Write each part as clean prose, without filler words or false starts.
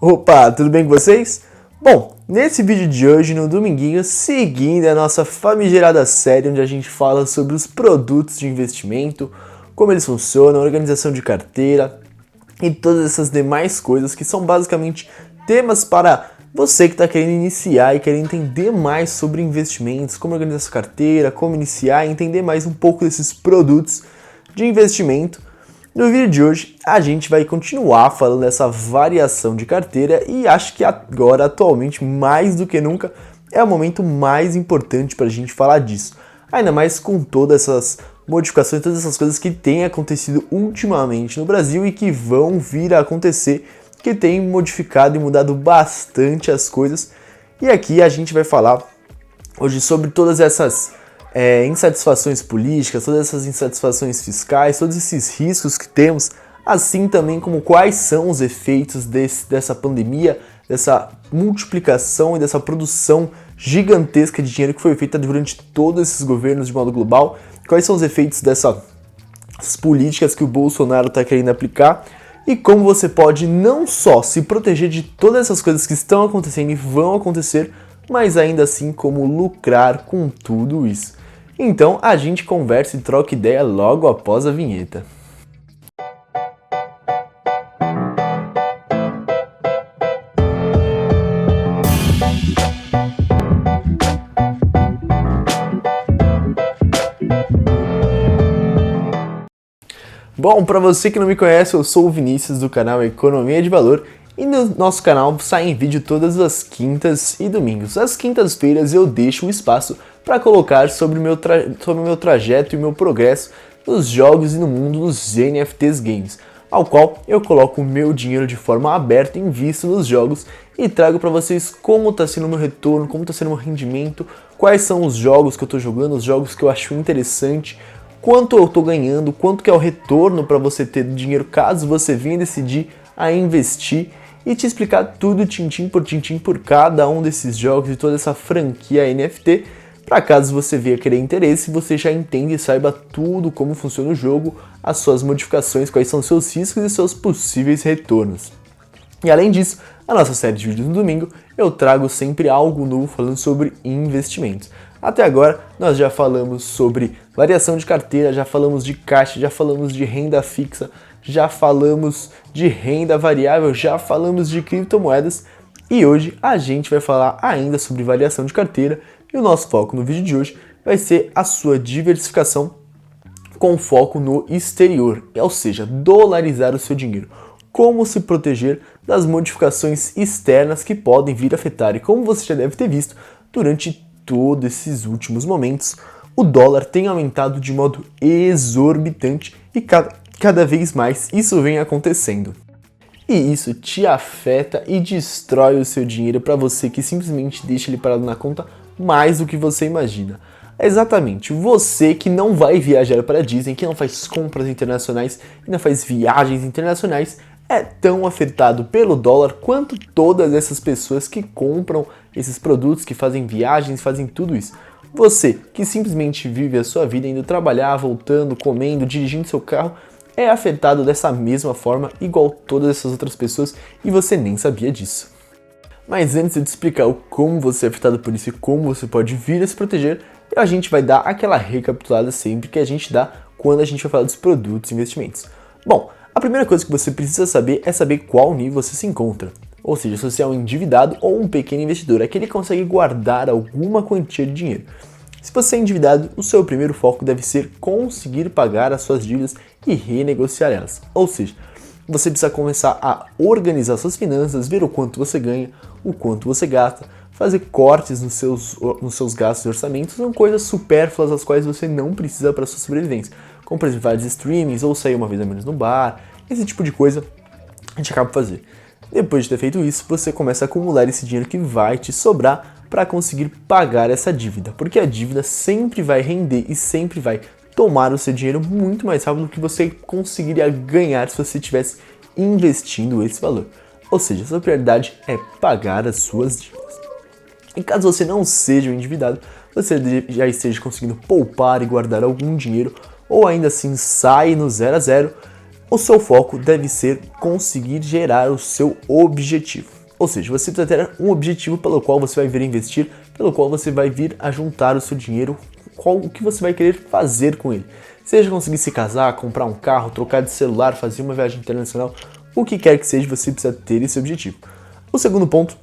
Opa, tudo bem com vocês? Bom, nesse vídeo de hoje, no dominguinho, seguindo a nossa famigerada série onde a gente fala sobre os produtos de investimento, como eles funcionam, organização de carteira e todas essas demais coisas que são basicamente temas para você que está querendo iniciar e quer entender mais sobre investimentos, como organizar sua carteira, como iniciar e entender mais um pouco desses produtos de investimento. No vídeo de hoje, a gente vai continuar falando dessa variação de carteira e acho que agora, atualmente, mais do que nunca, é o momento mais importante para a gente falar disso. Ainda mais com todas essas modificações, todas essas coisas que têm acontecido ultimamente no Brasil e que vão vir a acontecer, que têm modificado e mudado bastante as coisas. E aqui a gente vai falar hoje sobre todas essas insatisfações políticas, todas essas insatisfações fiscais, todos esses riscos que temos, assim também como quais são os efeitos dessa pandemia, dessa multiplicação e dessa produção gigantesca de dinheiro que foi feita durante todos esses governos de modo global, quais são os efeitos dessas políticas que o Bolsonaro está querendo aplicar e como você pode não só se proteger de todas essas coisas que estão acontecendo e vão acontecer, mas ainda assim como lucrar com tudo isso. Então a gente conversa e troca ideia logo após a vinheta. Bom, para você que não me conhece, eu sou o Vinícius do canal Economia de Valor e no nosso canal sai vídeo todas as quintas e domingos. Às quintas-feiras eu deixo um espaço para colocar sobre o meu trajeto e meu progresso nos jogos e no mundo dos NFTs Games, ao qual eu coloco o meu dinheiro de forma aberta, invisto nos jogos e trago para vocês como está sendo o meu retorno, como está sendo o meu rendimento, quais são os jogos que eu estou jogando, os jogos que eu acho interessante, quanto eu estou ganhando, quanto que é o retorno para você ter dinheiro caso você venha decidir a investir e te explicar tudo tintim por cada um desses jogos e toda essa franquia NFT, para caso você venha querer interesse, você já entenda e saiba tudo como funciona o jogo, as suas modificações, quais são os seus riscos e seus possíveis retornos. E além disso, a nossa série de vídeos no domingo, eu trago sempre algo novo falando sobre investimentos. Até agora, nós já falamos sobre variação de carteira, já falamos de caixa, já falamos de renda fixa, já falamos de renda variável, já falamos de criptomoedas e hoje a gente vai falar ainda sobre variação de carteira e o nosso foco no vídeo de hoje vai ser a sua diversificação com foco no exterior, ou seja, dolarizar o seu dinheiro. Como se proteger das modificações externas que podem vir a afetar e como você já deve ter visto durante todos esses últimos momentos, o dólar tem aumentado de modo exorbitante e cada vez mais isso vem acontecendo. E isso te afeta e destrói o seu dinheiro para você que simplesmente deixa ele parado na conta mais do que você imagina. Exatamente, você que não vai viajar para a Disney, que não faz compras internacionais e não faz viagens internacionais, é tão afetado pelo dólar quanto todas essas pessoas que compram esses produtos, que fazem viagens, fazem tudo isso. Você que simplesmente vive a sua vida indo trabalhar, voltando, comendo, dirigindo seu carro, é afetado dessa mesma forma, igual todas essas outras pessoas, e você nem sabia disso. Mas antes de explicar como você é afetado por isso e como você pode vir a se proteger, a gente vai dar aquela recapitulada sempre que a gente dá quando a gente vai falar dos produtos e investimentos. Bom, a primeira coisa que você precisa saber é saber qual nível você se encontra. Ou seja, se você é um endividado ou um pequeno investidor, aquele que consegue guardar alguma quantia de dinheiro. Se você é endividado, o seu primeiro foco deve ser conseguir pagar as suas dívidas e renegociar elas. Ou seja, você precisa começar a organizar suas finanças, ver o quanto você ganha, o quanto você gasta, fazer cortes nos seus gastos e orçamentos, são coisas supérfluas as quais você não precisa para sua sobrevivência, como por exemplo vários streamings ou sair uma vez a menos no bar, esse tipo de coisa a gente acaba fazendo. Depois de ter feito isso, você começa a acumular esse dinheiro que vai te sobrar para conseguir pagar essa dívida, porque a dívida sempre vai render e sempre vai tomar o seu dinheiro muito mais rápido do que você conseguiria ganhar se você estivesse investindo esse valor. Ou seja, a sua prioridade é pagar as suas dívidas. E caso você não seja um endividado, você já esteja conseguindo poupar e guardar algum dinheiro, ou ainda assim sai no 0 a 0, o seu foco deve ser conseguir gerar o seu objetivo. Ou seja, você precisa ter um objetivo pelo qual você vai vir a investir, pelo qual você vai vir a juntar o seu dinheiro, o que você vai querer fazer com ele. Seja conseguir se casar, comprar um carro, trocar de celular, fazer uma viagem internacional, o que quer que seja, você precisa ter esse objetivo. O segundo ponto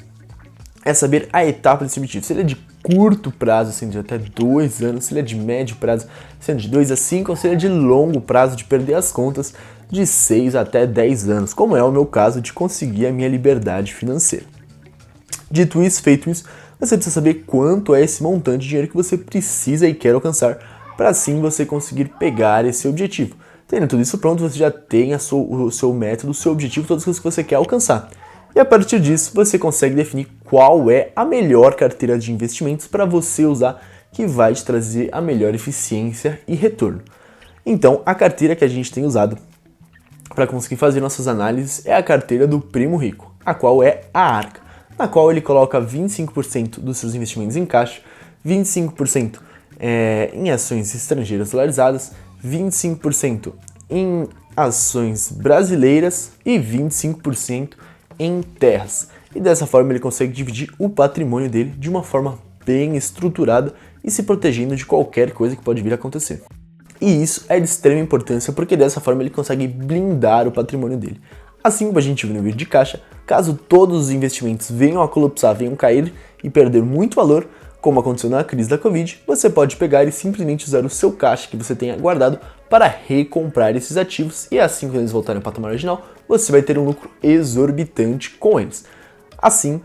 é saber a etapa desse objetivo. Se ele é de curto prazo, sendo de até 2 anos, se ele é de médio prazo, sendo de 2 a 5, ou se ele é de longo prazo, de perder as contas, de 6 até 10 anos, como é o meu caso de conseguir a minha liberdade financeira. Dito isso, feito isso, você precisa saber quanto é esse montante de dinheiro que você precisa e quer alcançar, para assim você conseguir pegar esse objetivo. Tendo tudo isso pronto, você já tem o seu método, o seu objetivo, todas as coisas que você quer alcançar. E a partir disso, você consegue definir qual é a melhor carteira de investimentos para você usar, que vai te trazer a melhor eficiência e retorno. Então, a carteira que a gente tem usado para conseguir fazer nossas análises é a carteira do Primo Rico, a qual é a Arca, na qual ele coloca 25% dos seus investimentos em caixa, 25% em ações estrangeiras dolarizadas, 25% em ações brasileiras e 25% em terras. E dessa forma ele consegue dividir o patrimônio dele de uma forma bem estruturada e se protegendo de qualquer coisa que pode vir a acontecer. E isso é de extrema importância porque dessa forma ele consegue blindar o patrimônio dele. Assim como a gente viu no vídeo de caixa, caso todos os investimentos venham a colapsar, venham cair e perder muito valor, como aconteceu na crise da Covid, você pode pegar e simplesmente usar o seu caixa que você tenha guardado para recomprar esses ativos e assim, quando eles voltarem ao patamar original, você vai ter um lucro exorbitante com eles. Assim,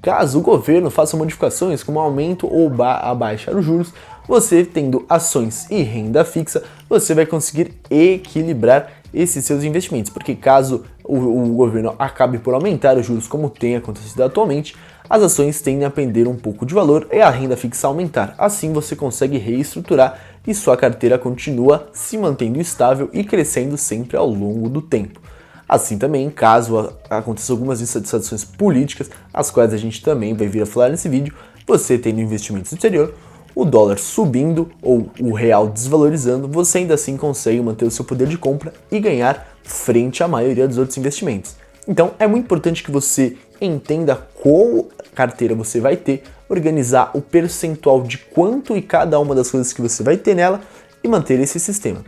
caso o governo faça modificações como aumento ou abaixar os juros, você tendo ações e renda fixa, você vai conseguir equilibrar esses seus investimentos, porque caso o governo acabe por aumentar os juros como tem acontecido atualmente, as ações tendem a perder um pouco de valor e a renda fixa aumentar. Assim você consegue reestruturar e sua carteira continua se mantendo estável e crescendo sempre ao longo do tempo. Assim também, caso aconteçam algumas insatisfações políticas, as quais a gente também vai vir a falar nesse vídeo, você tendo investimentos no exterior, o dólar subindo ou o real desvalorizando, você ainda assim consegue manter o seu poder de compra e ganhar frente à maioria dos outros investimentos. Então é muito importante que você entenda qual carteira você vai ter, organizar o percentual de quanto e cada uma das coisas que você vai ter nela e manter esse sistema.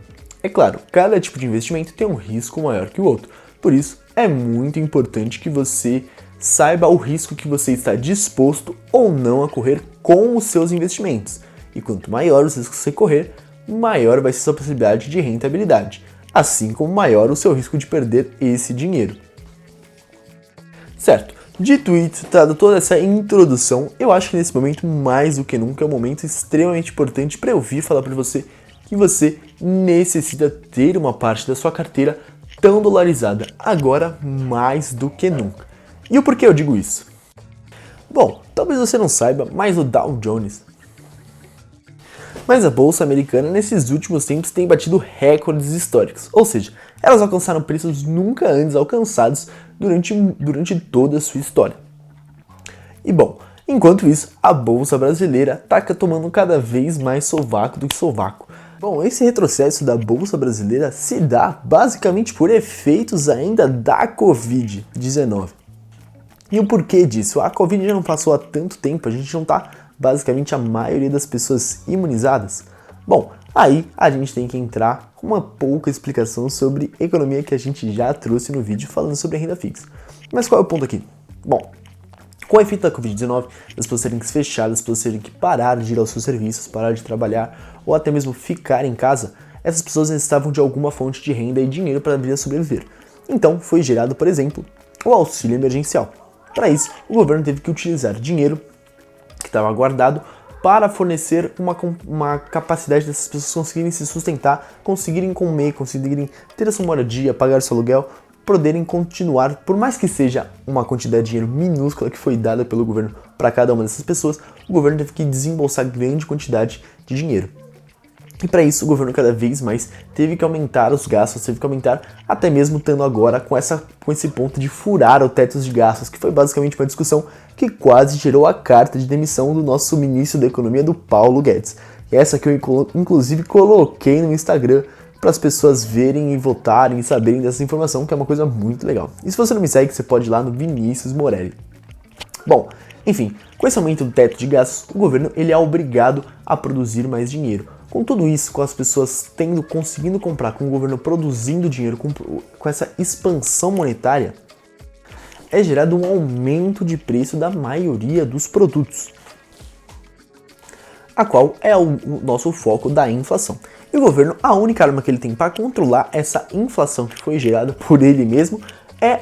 É claro, cada tipo de investimento tem um risco maior que o outro, por isso é muito importante que você saiba o risco que você está disposto ou não a correr com os seus investimentos. E quanto maior os riscos você correr, maior vai ser sua possibilidade de rentabilidade, assim como maior o seu risco de perder esse dinheiro. Certo, dito isso, dada toda essa introdução, eu acho que nesse momento, mais do que nunca, é um momento extremamente importante para eu vir falar para você que você necessita ter uma parte da sua carteira tão dolarizada, agora mais do que nunca. E o porquê eu digo isso? Bom, talvez você não saiba, mas o Dow Jones, mas a bolsa americana nesses últimos tempos tem batido recordes históricos, ou seja, elas alcançaram preços nunca antes alcançados durante toda a sua história. E bom, enquanto isso, a bolsa brasileira está tomando cada vez mais sovaco do que sovaco. Bom, esse retrocesso da bolsa brasileira se dá basicamente por efeitos ainda da Covid-19. E o porquê disso? A Covid já não passou há tanto tempo, a gente não está basicamente a maioria das pessoas imunizadas. Bom, aí a gente tem que entrar com uma pouca explicação sobre economia que a gente já trouxe no vídeo falando sobre a renda fixa. Mas qual é o ponto aqui? Bom, com o efeito da Covid-19, as pessoas terem que se fechar, as pessoas terem que parar de ir aos seus serviços, parar de trabalhar ou até mesmo ficar em casa, essas pessoas necessitavam de alguma fonte de renda e dinheiro para vir a sobreviver. Então foi gerado, por exemplo, o auxílio emergencial. Para isso, o governo teve que utilizar dinheiro que estava guardado para fornecer uma capacidade dessas pessoas conseguirem se sustentar, conseguirem comer, conseguirem ter a sua moradia, pagar seu aluguel, poderem continuar, por mais que seja uma quantidade de dinheiro minúscula que foi dada pelo governo para cada uma dessas pessoas, o governo teve que desembolsar grande quantidade de dinheiro. E para isso o governo cada vez mais teve que aumentar os gastos, teve que aumentar até mesmo estando agora com esse ponto de furar o teto de gastos, que foi basicamente uma discussão que quase gerou a carta de demissão do nosso ministro da Economia, do Paulo Guedes. E essa que eu inclusive coloquei no Instagram para as pessoas verem e votarem e saberem dessa informação, que é uma coisa muito legal. E se você não me segue, você pode ir lá no Vinícius Morelli. Bom, enfim, com esse aumento do teto de gastos, o governo ele é obrigado a produzir mais dinheiro. Com tudo isso, com as pessoas conseguindo comprar, com o governo produzindo dinheiro, com essa expansão monetária, é gerado um aumento de preço da maioria dos produtos, a qual é o nosso foco da inflação. E o governo, a única arma que ele tem para controlar essa inflação que foi gerada por ele mesmo é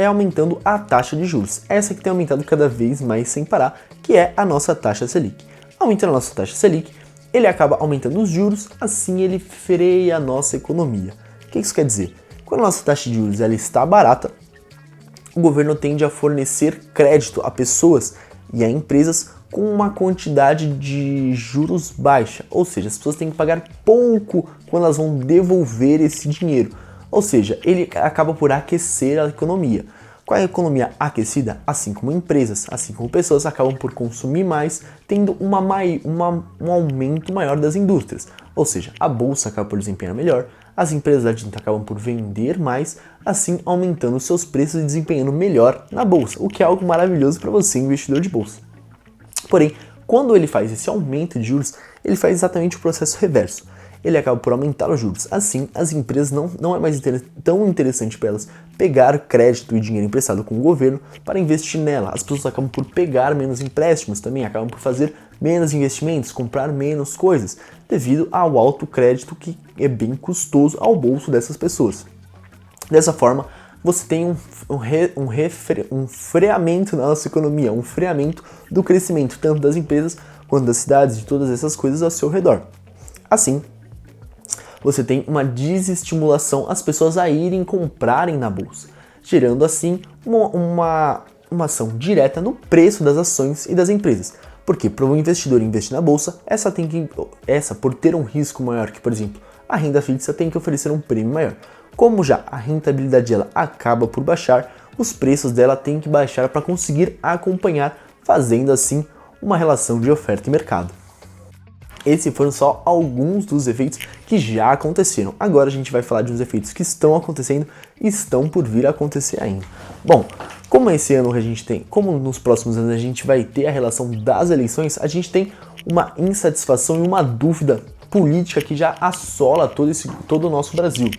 aumentando a taxa de juros. Essa que tem aumentado cada vez mais sem parar, que é a nossa taxa Selic. Aumentando a nossa taxa Selic, ele acaba aumentando os juros, assim ele freia a nossa economia. O que isso quer dizer? Quando a nossa taxa de juros ela está barata, o governo tende a fornecer crédito a pessoas e a empresas com uma quantidade de juros baixa, ou seja, as pessoas têm que pagar pouco quando elas vão devolver esse dinheiro, ou seja, ele acaba por aquecer a economia. Com a economia aquecida, assim como empresas, assim como pessoas, acabam por consumir mais, tendo um aumento maior das indústrias, ou seja, a bolsa acaba por desempenhar melhor, as empresas da tinta acabam por vender mais, assim aumentando seus preços e desempenhando melhor na bolsa, o que é algo maravilhoso para você, investidor de bolsa. Porém, quando ele faz esse aumento de juros, ele faz exatamente o processo reverso. Ele acaba por aumentar os juros. Assim, as empresas não é mais tão interessante para elas pegar crédito e dinheiro emprestado com o governo para investir nela. As pessoas acabam por pegar menos empréstimos também, acabam por fazer menos investimentos, comprar menos coisas, devido ao alto crédito que é bem custoso ao bolso dessas pessoas. Dessa forma, você tem um freamento na nossa economia, um freamento do crescimento tanto das empresas quanto das cidades, de todas essas coisas ao seu redor. Assim, você tem uma desestimulação às pessoas a irem comprarem na bolsa, gerando assim uma ação direta no preço das ações e das empresas. Porque para o investidor investir na bolsa, essa por ter um risco maior que, por exemplo, a renda fixa, tem que oferecer um prêmio maior. Como já a rentabilidade dela acaba por baixar, os preços dela têm que baixar para conseguir acompanhar, fazendo assim uma relação de oferta e mercado. Esses foram só alguns dos efeitos que já aconteceram. Agora a gente vai falar de uns efeitos que estão acontecendo e estão por vir a acontecer ainda. Bom, como esse ano a gente tem, como nos próximos anos a gente vai ter a relação das eleições, a gente tem uma insatisfação e uma dúvida política que já assola todo o nosso Brasil.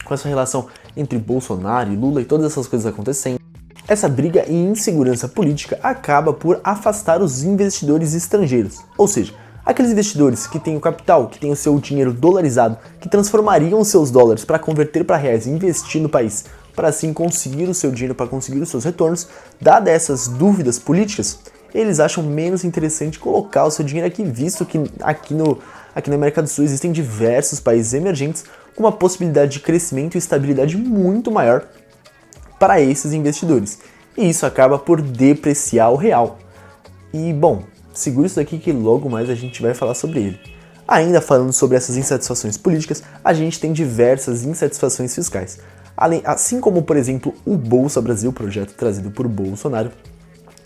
Com essa relação entre Bolsonaro e Lula e todas essas coisas acontecendo, essa briga e insegurança política acaba por afastar os investidores estrangeiros, ou seja, aqueles investidores que têm o capital, que têm o seu dinheiro dolarizado, que transformariam os seus dólares para converter para reais e investir no país, para assim conseguir o seu dinheiro, para conseguir os seus retornos, dadas essas dúvidas políticas, eles acham menos interessante colocar o seu dinheiro aqui, visto que aqui na América do Sul existem diversos países emergentes com uma possibilidade de crescimento e estabilidade muito maior para esses investidores. E isso acaba por depreciar o real. E, bom, segura isso daqui que logo mais a gente vai falar sobre ele. Ainda falando sobre essas insatisfações políticas, a gente tem diversas insatisfações fiscais. Assim como, por exemplo, o Bolsa Brasil, projeto trazido por Bolsonaro,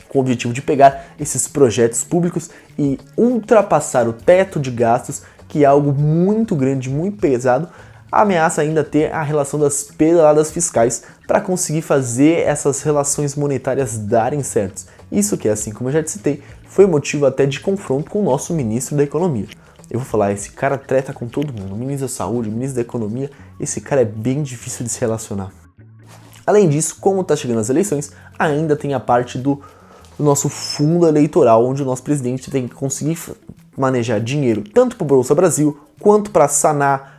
com o objetivo de pegar esses projetos públicos e ultrapassar o teto de gastos, que é algo muito grande, muito pesado, ameaça ainda ter a relação das pedaladas fiscais para conseguir fazer essas relações monetárias darem certo. Isso que, assim como eu já te citei, foi motivo até de confronto com o nosso ministro da Economia. Eu vou falar, esse cara treta com todo mundo, o ministro da Saúde, o ministro da Economia, esse cara é bem difícil de se relacionar. Além disso, como está chegando as eleições, ainda tem a parte do nosso fundo eleitoral, onde o nosso presidente tem que conseguir manejar dinheiro tanto para o Bolsa Brasil, quanto para sanar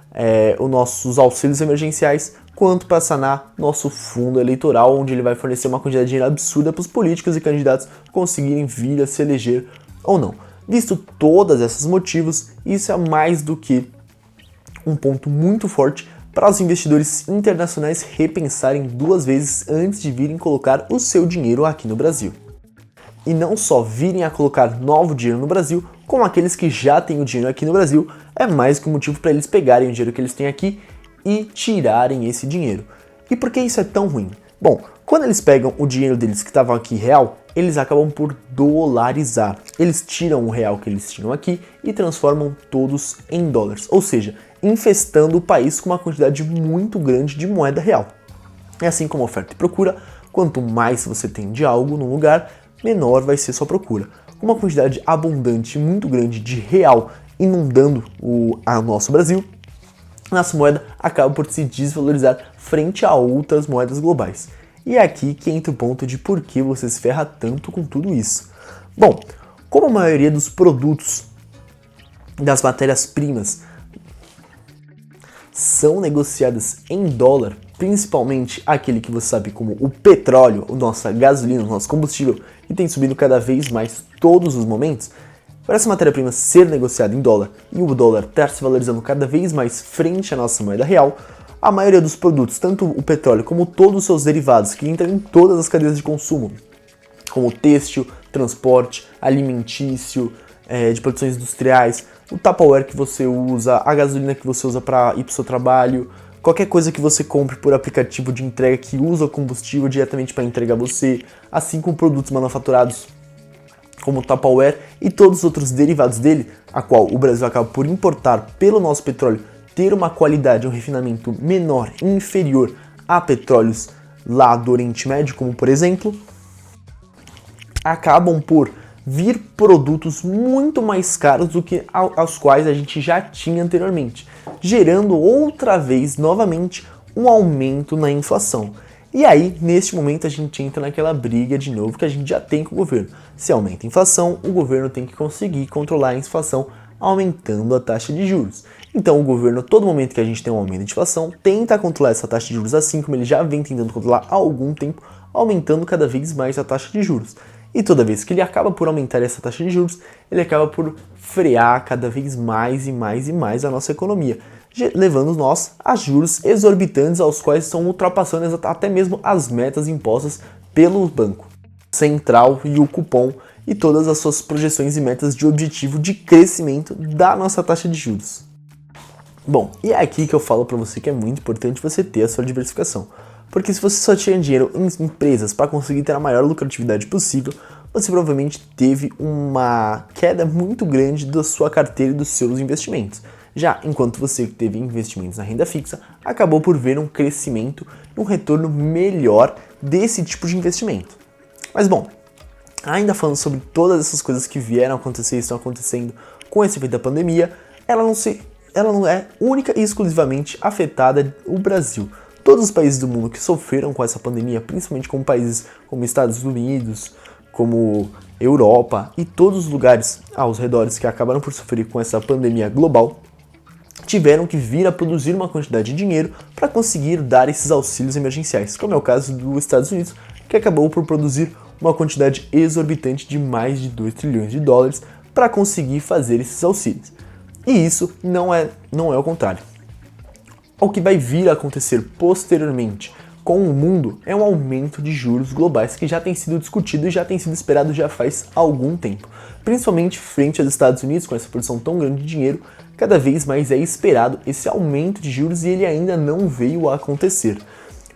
os nossos auxílios emergenciais, quanto para sanar nosso fundo eleitoral, onde ele vai fornecer uma quantidade de dinheiro absurda para os políticos e candidatos conseguirem vir a se eleger ou não. Visto todos esses motivos, isso é mais do que um ponto muito forte para os investidores internacionais repensarem duas vezes antes de virem colocar o seu dinheiro aqui no Brasil. E não só virem a colocar novo dinheiro no Brasil, como aqueles que já têm o dinheiro aqui no Brasil, é mais que um motivo para eles pegarem o dinheiro que eles têm aqui e tirarem esse dinheiro. E por que isso é tão ruim? Bom, Quando eles pegam o dinheiro deles que estavam aqui real, eles acabam por dolarizar. Eles tiram o real que eles tinham aqui e transformam todos em dólares, ou seja, infestando o país com uma quantidade muito grande de moeda real. É assim como oferta e procura, quanto mais você tem de algo num lugar, menor vai ser sua procura. Com uma quantidade abundante, muito grande de real inundando o nosso Brasil, nossa moeda acaba por se desvalorizar frente a outras moedas globais. E é aqui que entra o ponto de por que você se ferra tanto com tudo isso. Bom, como a maioria dos produtos, das matérias-primas, são negociadas em dólar, principalmente aquele que você sabe como o petróleo, a nossa gasolina, o nosso combustível, que tem subido cada vez mais todos os momentos, para essa matéria-prima ser negociada em dólar e o dólar estar se valorizando cada vez mais frente à nossa moeda real, a maioria dos produtos, tanto o petróleo como todos os seus derivados, que entram em todas as cadeias de consumo, como têxtil, transporte, alimentício, de produções industriais, o Tupperware que você usa, a gasolina que você usa para ir para o seu trabalho, qualquer coisa que você compre por aplicativo de entrega que usa o combustível diretamente para entregar você, assim como produtos manufaturados como o Tupperware e todos os outros derivados dele, a qual o Brasil acaba por importar pelo nosso petróleo, ter uma qualidade, um refinamento menor e inferior a petróleos lá do Oriente Médio, como por exemplo, acabam por vir produtos muito mais caros do que aos quais a gente já tinha anteriormente, gerando outra vez, novamente, um aumento na inflação. E aí, neste momento, a gente entra naquela briga de novo que a gente já tem com o governo. Se aumenta a inflação, o governo tem que conseguir controlar a inflação aumentando a taxa de juros. Então, o governo, todo momento que a gente tem um aumento de inflação, tenta controlar essa taxa de juros, assim como ele já vem tentando controlar há algum tempo, aumentando cada vez mais a taxa de juros. E toda vez que ele acaba por aumentar essa taxa de juros, ele acaba por frear cada vez mais e mais e mais a nossa economia, levando nós a juros exorbitantes aos quais estão ultrapassando até mesmo as metas impostas pelo Banco Central e o cupom e todas as suas projeções e metas de objetivo de crescimento da nossa taxa de juros. Bom, e é aqui que eu falo para você que é muito importante você ter a sua diversificação. Porque se você só tinha dinheiro em empresas para conseguir ter a maior lucratividade possível, você provavelmente teve uma queda muito grande da sua carteira e dos seus investimentos. Já enquanto você teve investimentos na renda fixa, acabou por ver um crescimento e um retorno melhor desse tipo de investimento. Mas bom, ainda falando sobre todas essas coisas que vieram a acontecer e estão acontecendo com esse efeito da pandemia, ela não é única e exclusivamente afetada o Brasil. Todos os países do mundo que sofreram com essa pandemia, principalmente como países como Estados Unidos, como Europa e todos os lugares aos redores que acabaram por sofrer com essa pandemia global, tiveram que vir a produzir uma quantidade de dinheiro para conseguir dar esses auxílios emergenciais, como é o caso dos Estados Unidos, que acabou por produzir uma quantidade exorbitante de mais de 2 trilhões de dólares para conseguir fazer esses auxílios. E isso não é o contrário. O que vai vir a acontecer posteriormente com o mundo é um aumento de juros globais que já tem sido discutido e já tem sido esperado já faz algum tempo. Principalmente frente aos Estados Unidos, com essa produção tão grande de dinheiro, cada vez mais é esperado esse aumento de juros e ele ainda não veio a acontecer.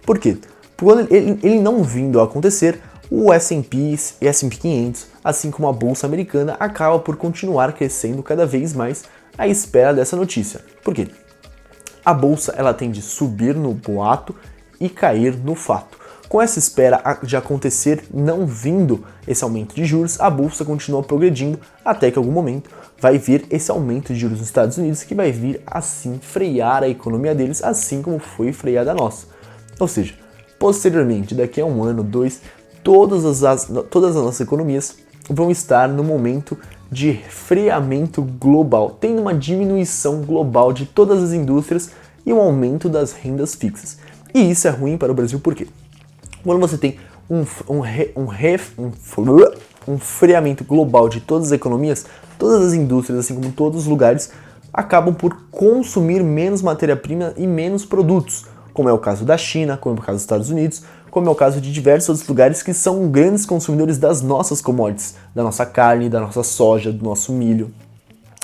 Por quê? Quando ele não vindo a acontecer, o S&P 500, assim como a Bolsa Americana, acaba por continuar crescendo cada vez mais à espera dessa notícia. Por quê? A Bolsa ela tende a subir no boato e cair no fato. Com essa espera de acontecer, não vindo esse aumento de juros, a Bolsa continua progredindo até que em algum momento vai vir esse aumento de juros nos Estados Unidos que vai vir assim frear a economia deles, assim como foi freada a nossa. Ou seja, posteriormente, daqui a um ano, dois, todas as nossas economias vão estar no momento de freamento global, tendo uma diminuição global de todas as indústrias e um aumento das rendas fixas. E isso é ruim para o Brasil por quê? Quando você tem um freamento global de todas as economias, todas as indústrias, assim como todos os lugares, acabam por consumir menos matéria-prima e menos produtos, como é o caso da China, como é o caso dos Estados Unidos, como é o caso de diversos outros lugares que são grandes consumidores das nossas commodities, da nossa carne, da nossa soja, do nosso milho,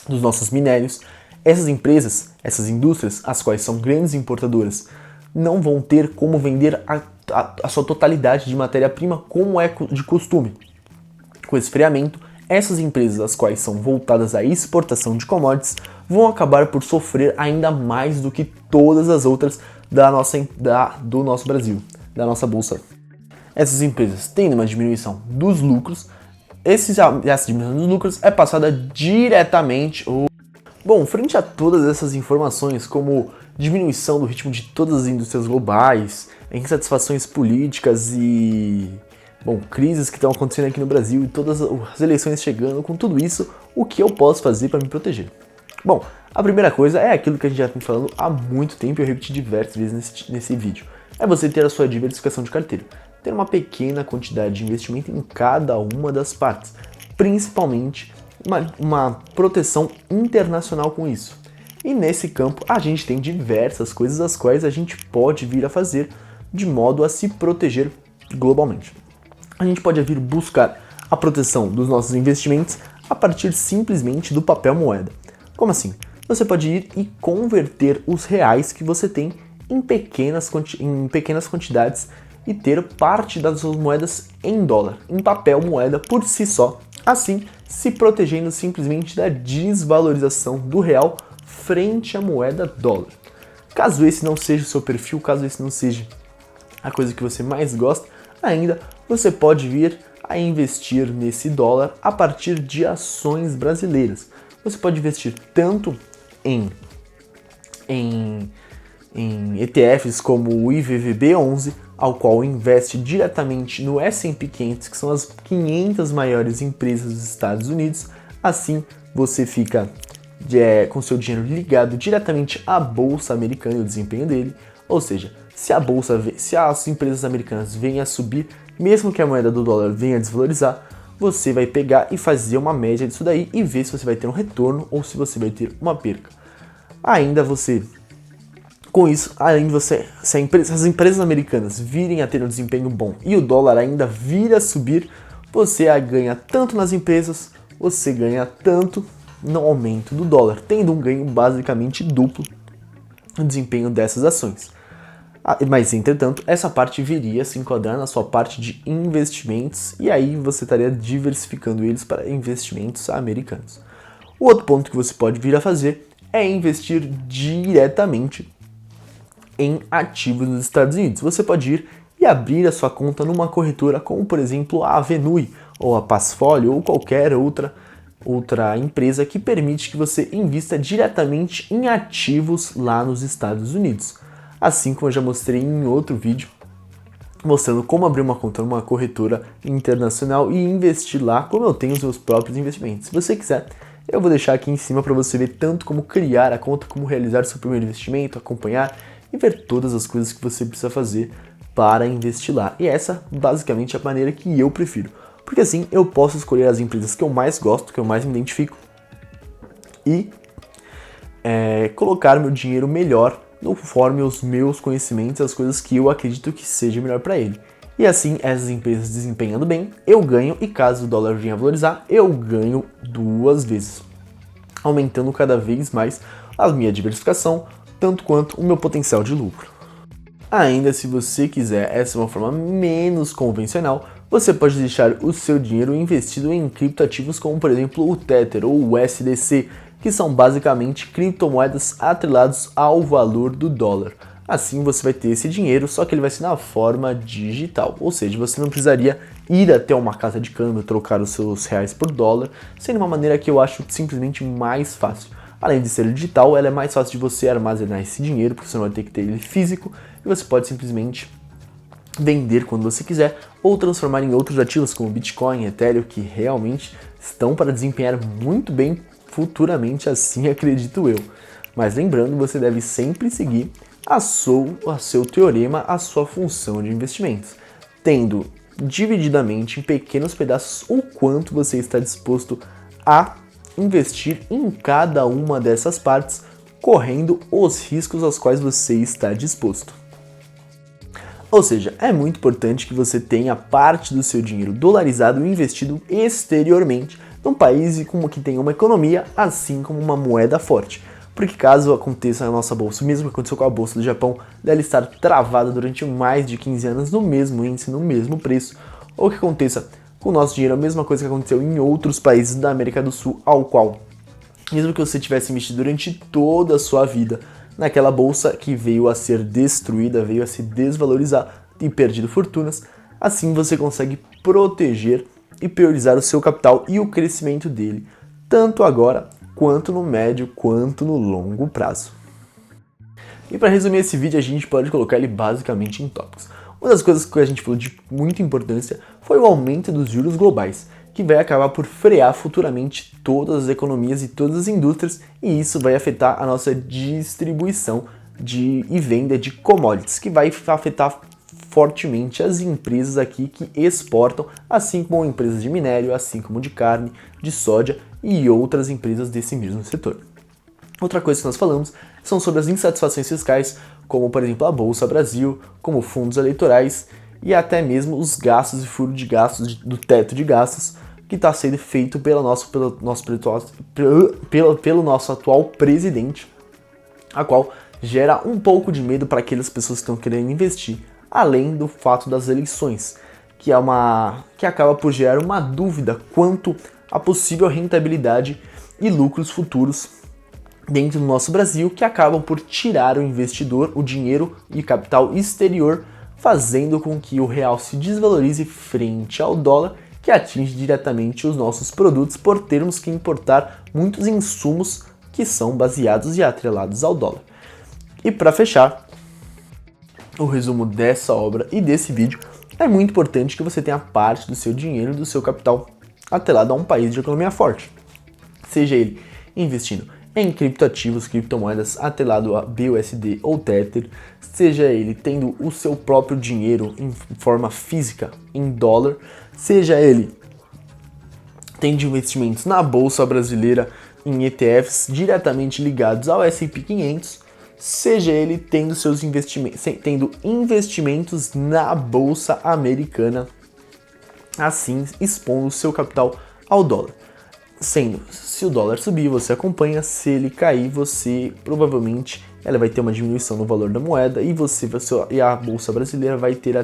dos nossos minérios. Essas empresas, essas indústrias, as quais são grandes importadoras, não vão ter como vender a sua totalidade de matéria-prima como é de costume. Com esfriamento, essas empresas, as quais são voltadas à exportação de commodities, vão acabar por sofrer ainda mais do que todas as outras do nosso Brasil, da nossa bolsa. Essas empresas tendo uma diminuição dos lucros, essa diminuição dos lucros é passada diretamente. Bom, frente a todas essas informações, como diminuição do ritmo de todas as indústrias globais, insatisfações políticas e crises que estão acontecendo aqui no Brasil e todas as eleições chegando, com tudo isso, o que eu posso fazer para me proteger? Bom, a primeira coisa é aquilo que a gente já vem falando há muito tempo e eu repeti diversas vezes nesse vídeo. É você ter a sua diversificação de carteira. Ter uma pequena quantidade de investimento em cada uma das partes. Principalmente uma proteção internacional com isso. E nesse campo a gente tem diversas coisas as quais a gente pode vir a fazer de modo a se proteger globalmente. A gente pode vir buscar a proteção dos nossos investimentos a partir simplesmente do papel moeda. Como assim? Você pode ir e converter os reais que você tem em pequenas quantidades e ter parte das suas moedas em dólar, em papel moeda por si só, assim se protegendo simplesmente da desvalorização do real frente à moeda dólar. Caso esse não seja o seu perfil, caso esse não seja a coisa que você mais gosta, ainda você pode vir a investir nesse dólar a partir de ações brasileiras. Você pode investir tanto em ETFs como o IVVB11, ao qual investe diretamente no S&P 500, que são as 500 maiores empresas dos Estados Unidos. Assim, você fica com seu dinheiro ligado diretamente à bolsa americana e o desempenho dele. Ou seja, se as empresas americanas venham a subir, mesmo que a moeda do dólar venha a desvalorizar, você vai pegar e fazer uma média disso daí e ver se você vai ter um retorno ou se você vai ter uma perca. Com isso, se as empresas americanas virem a ter um desempenho bom e o dólar ainda vir a subir, você ganha tanto nas empresas, você ganha tanto no aumento do dólar, tendo um ganho basicamente duplo no desempenho dessas ações. Mas, entretanto, essa parte viria a se enquadrar na sua parte de investimentos e aí você estaria diversificando eles para investimentos americanos. O outro ponto que você pode vir a fazer é investir diretamente em ativos dos Estados Unidos. Você pode ir e abrir a sua conta numa corretora como, por exemplo, a Avenue ou a Passfolio ou qualquer outra empresa que permite que você invista diretamente em ativos lá nos Estados Unidos. Assim como eu já mostrei em outro vídeo, mostrando como abrir uma conta numa corretora internacional e investir lá, como eu tenho os meus próprios investimentos. Se você quiser, eu vou deixar aqui em cima para você ver tanto como criar a conta, como realizar seu primeiro investimento, acompanhar e ver todas as coisas que você precisa fazer para investir lá. E essa, basicamente, é a maneira que eu prefiro. Porque assim, eu posso escolher as empresas que eu mais gosto, que eu mais me identifico e colocar meu dinheiro melhor conforme os meus conhecimentos, as coisas que eu acredito que seja melhor para ele. E assim, essas empresas desempenhando bem, eu ganho, e caso o dólar venha a valorizar, eu ganho 2 vezes, aumentando cada vez mais a minha diversificação, tanto quanto o meu potencial de lucro. Ainda, se você quiser, essa é uma forma menos convencional, você pode deixar o seu dinheiro investido em criptoativos como, por exemplo, o Tether ou o USDC, que são basicamente criptomoedas atreladas ao valor do dólar. Assim você vai ter esse dinheiro, só que ele vai ser na forma digital, ou seja, você não precisaria ir até uma casa de câmbio trocar os seus reais por dólar, sendo uma maneira que eu acho simplesmente mais fácil. Além de ser digital, ela é mais fácil de você armazenar esse dinheiro, porque você não vai ter que ter ele físico, e você pode simplesmente vender quando você quiser, ou transformar em outros ativos como Bitcoin, Ethereum, que realmente estão para desempenhar muito bem futuramente, assim acredito eu. Mas lembrando, você deve sempre seguir a seu teorema, a sua função de investimentos, tendo divididamente em pequenos pedaços o quanto você está disposto a investir em cada uma dessas partes, correndo os riscos aos quais você está disposto. Ou seja, é muito importante que você tenha parte do seu dinheiro dolarizado e investido exteriormente, num país que tem uma economia, assim como uma moeda forte. porque caso aconteça na nossa bolsa, o mesmo que aconteceu com a bolsa do Japão, dela estar travada durante mais de 15 anos no mesmo índice, no mesmo preço, ou que aconteça com o nosso dinheiro, a mesma coisa que aconteceu em outros países da América do Sul, ao qual, mesmo que você tivesse investido durante toda a sua vida naquela bolsa que veio a ser destruída, veio a se desvalorizar e perdido fortunas, assim você consegue proteger e priorizar o seu capital e o crescimento dele, tanto agora quanto no médio, quanto no longo prazo. E para resumir esse vídeo, a gente pode colocar ele basicamente em tópicos. Uma das coisas que a gente falou de muita importância foi o aumento dos juros globais, que vai acabar por frear futuramente todas as economias e todas as indústrias, e isso vai afetar a nossa distribuição e venda de commodities, que vai afetar fortemente as empresas aqui que exportam, assim como empresas de minério, assim como de carne, de soja e outras empresas desse mesmo setor. Outra coisa que nós falamos são sobre as insatisfações fiscais, como por exemplo a Bolsa Brasil, como fundos eleitorais e até mesmo os gastos e furo de gastos do teto de gastos que está sendo feito pelo nosso atual presidente, a qual gera um pouco de medo para aquelas pessoas que estão querendo investir, além do fato das eleições, que acaba por gerar uma dúvida quanto à possível rentabilidade e lucros futuros dentro do nosso Brasil, que acabam por tirar o investidor, o dinheiro e capital exterior, fazendo com que o real se desvalorize frente ao dólar, que atinge diretamente os nossos produtos por termos que importar muitos insumos que são baseados e atrelados ao dólar. E para fechar o resumo dessa obra e desse vídeo, é muito importante que você tenha parte do seu dinheiro e do seu capital atrelado a um país de economia forte, seja ele investindo em criptoativos, criptomoedas atrelado a BUSD ou Tether, seja ele tendo o seu próprio dinheiro em forma física em dólar, seja ele tendo investimentos na Bolsa Brasileira em ETFs diretamente ligados ao S&P 500, seja ele tendo investimentos na Bolsa Americana, assim expondo o seu capital ao dólar. Sendo, se o dólar subir, você acompanha, se ele cair, você provavelmente ela vai ter uma diminuição no valor da moeda e a Bolsa Brasileira vai ter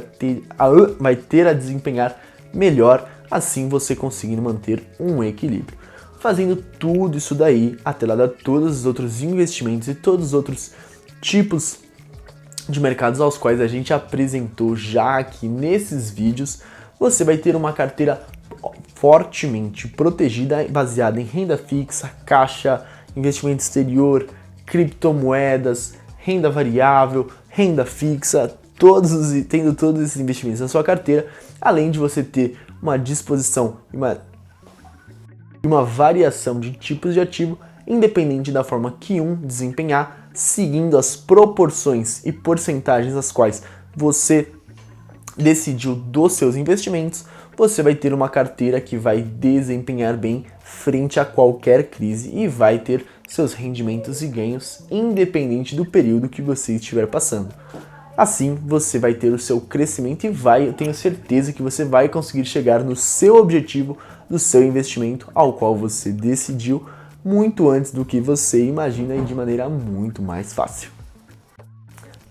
a desempenhar melhor, assim você conseguindo manter um equilíbrio. Fazendo tudo isso daí, atrelado a todos os outros investimentos e todos os outros tipos de mercados aos quais a gente apresentou já aqui nesses vídeos, você vai ter uma carteira fortemente protegida, baseada em renda fixa, caixa, investimento exterior, criptomoedas, renda variável, renda fixa, tendo todos esses investimentos na sua carteira, além de você ter uma disposição e uma variação de tipos de ativo, independente da forma que um desempenhar, seguindo as proporções e porcentagens as quais você decidiu dos seus investimentos, você vai ter uma carteira que vai desempenhar bem frente a qualquer crise e vai ter seus rendimentos e ganhos independente do período que você estiver passando. Assim, você vai ter o seu crescimento e eu tenho certeza que você vai conseguir chegar no seu objetivo do seu investimento, ao qual você decidiu muito antes do que você imagina e de maneira muito mais fácil.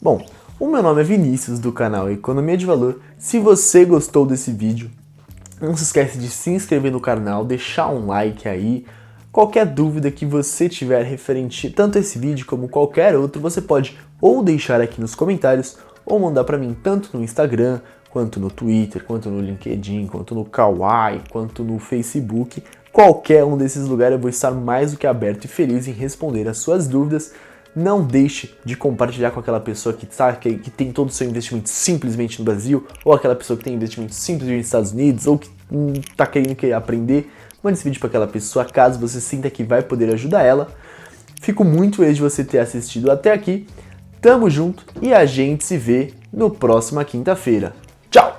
Bom, o meu nome é Vinícius, do canal Economia de Valor. Se você gostou desse vídeo, não se esquece de se inscrever no canal, deixar um like aí. Qualquer dúvida que você tiver referente tanto a esse vídeo como qualquer outro, você pode ou deixar aqui nos comentários ou mandar para mim tanto no Instagram, quanto no Twitter, quanto no LinkedIn, quanto no Kawaii, quanto no Facebook. Qualquer um desses lugares eu vou estar mais do que aberto e feliz em responder as suas dúvidas. Não deixe de compartilhar com aquela pessoa que tem todo o seu investimento simplesmente no Brasil, ou aquela pessoa que tem investimento simplesmente nos Estados Unidos, ou que está querendo aprender. Mande esse vídeo para aquela pessoa, caso você sinta que vai poder ajudar ela. Fico muito feliz de você ter assistido até aqui. Tamo junto e a gente se vê no próxima quinta-feira. Tchau!